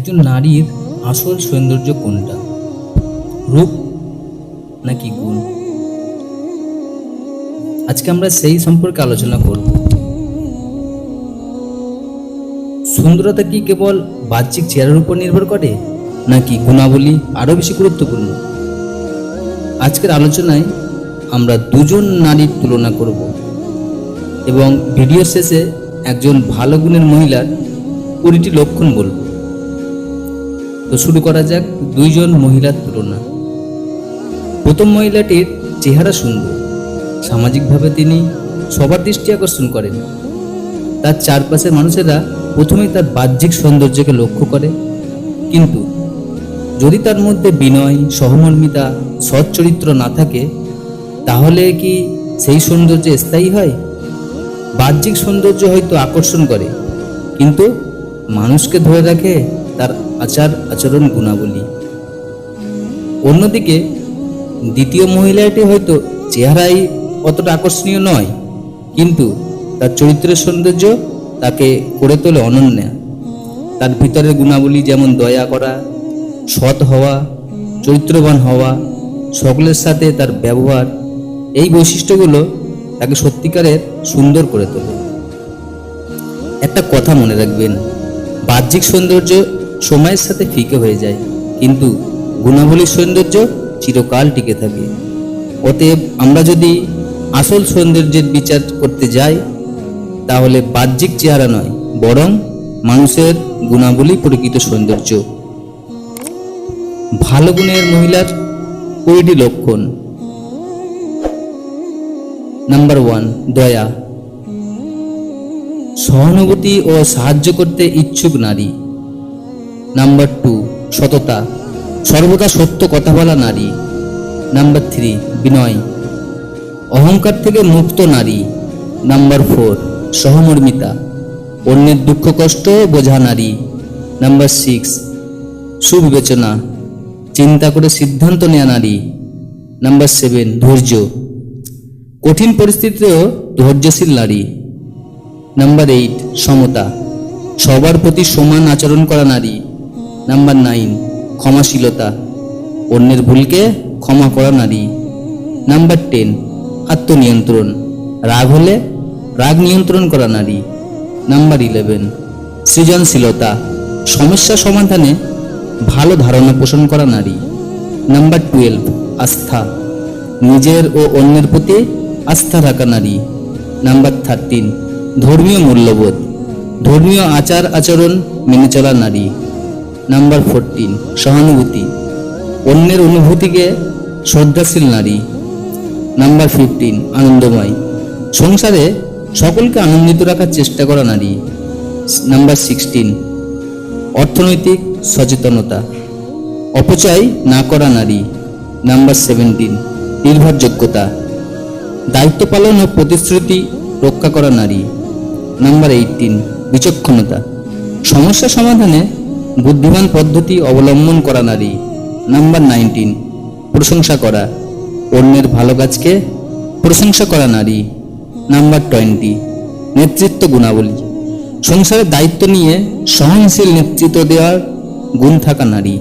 একজন নারীর আসল সৌন্দর্য কোনটা, রূপ নাকি গুণ? আজকে আমরা সেই সম্পর্কে আলোচনা করব। সুন্দরতা কি কেবল বাহ্যিক চেহারার উপর নির্ভর করে, নাকি গুণাবলী আরো বেশি গুরুত্বপূর্ণ? আজকের আলোচনায় আমরা দুজন নারীর তুলনা করব এবং ভিডিও শেষে একজন ভালো গুণের মহিলার 20টি লক্ষণ বলব। তো শুরু করা যাক দুইজন মহিলার তুলনা। প্রথম মহিলাটির চেহারা সুন্দর, সামাজিকভাবে তিনি সবার দৃষ্টি আকর্ষণ করেন। তার চারপাশের মানুষেরা প্রথমেই তার বাহ্যিক সৌন্দর্যকে লক্ষ্য করে, কিন্তু যদি তার মধ্যে বিনয়, সহমর্মিতা, সৎ চরিত্র না থাকে, তাহলে কি সেই সৌন্দর্য স্থায়ী হয়? বাহ্যিক সৌন্দর্য হয়তো আকর্ষণ করে, কিন্তু মানুষকে ধরে রাখে তার আচার আচরণ গুণাবলী। অন্যদিকে দ্বিতীয় মহিলাটি হয়তো চেহারাই অতটা আকর্ষণীয় নয়, কিন্তু তার চরিত্রের সৌন্দর্য তাকে করে তোলে অনন্যা। তার ভিতরের গুণাবলী যেমন দয়া করা, সৎ হওয়া, চরিত্রবান হওয়া, সকলের সাথে তার ব্যবহার, এই বৈশিষ্ট্যগুলো তাকে সত্যিকারের সুন্দর করে তোলে। একটা কথা মনে রাখবেন, বাহ্যিক সৌন্দর্য সময়ের সাথে ফিকে হয়ে যায়, কিন্তু গুণাবলীর সৌন্দর্য চিরকাল টিকে থাকে। অতএব আমরা যদি আসল সৌন্দর্যের বিচার করতে যাই, তাহলে বাহ্যিক চেহারা নয়, বরং মানুষের গুণাবলী প্রকৃত সৌন্দর্য। ভালো গুণের মহিলার 20টি লক্ষণ। নাম্বার 1, দয়া, সহানুভূতি ও সাহায্য করতে ইচ্ছুক নারী। নাম্বার 2, সততা, সর্বদা সত্য কথা বলা নারী। নাম্বার 3, বিনয়, অহংকার থেকে মুক্ত নারী। নাম্বার 4, সহমর্মিতা, অন্যের দুঃখ কষ্ট বোঝা নারী। নাম্বার 6, সুবিবেচনা, চিন্তা করে সিদ্ধান্ত নেওয়া নারী। নাম্বার 7, ধৈর্য, কঠিন পরিস্থিতিতেও ধৈর্যশীল নারী। নাম্বার 8, সমতা, সবার প্রতি সমান আচরণ করা নারী। নাম্বার 9, ক্ষমাশীলতা, অন্যের ভুলকে ক্ষমা করা নারী। নাম্বার 10, আত্মনিয়ন্ত্রণ, রাগ হলে রাগ নিয়ন্ত্রণ করা নারী। নাম্বার 11, সৃজনশীলতা, সমস্যা সমাধানে ভালো ধারণা পোষণ করা নারী। নাম্বার 12, আস্থা, নিজের ও অন্যের প্রতি আস্থা রাখা নারী। নাম্বার 13, ধর্মীয় মূল্যবোধ, ধর্মীয় আচার আচরণ মেনে চলা নারী। নাম্বার 14, সহানুভূতি, অন্যের অনুভূতিকে শ্রদ্ধাশীল নারী। নাম্বার 15, আনন্দময়, সংসারে সকলকে আনন্দিত রাখার চেষ্টা করা নারী। নাম্বার 16, অর্থনৈতিক সচেতনতা, অপচয় না করা নারী। নাম্বার 17, নির্ভরযোগ্যতা, দায়িত্ব পালন ও প্রতিশ্রুতি রক্ষা করা নারী। নাম্বার 18, বিচক্ষণতা, সমস্যা সমাধানে বুদ্ধিমান পদ্ধতি অবলম্বন করা নারী। নাম্বার 19, প্রশংসা করা, অন্যের ভালো কাজকে প্রশংসা করা নারী। নাম্বার 20, নেতৃত্ব গুণাবলী, সংসারের দায়িত্ব নিয়ে সহনশীল নেতৃত্ব দেওয়ার গুণ থাকা নারী।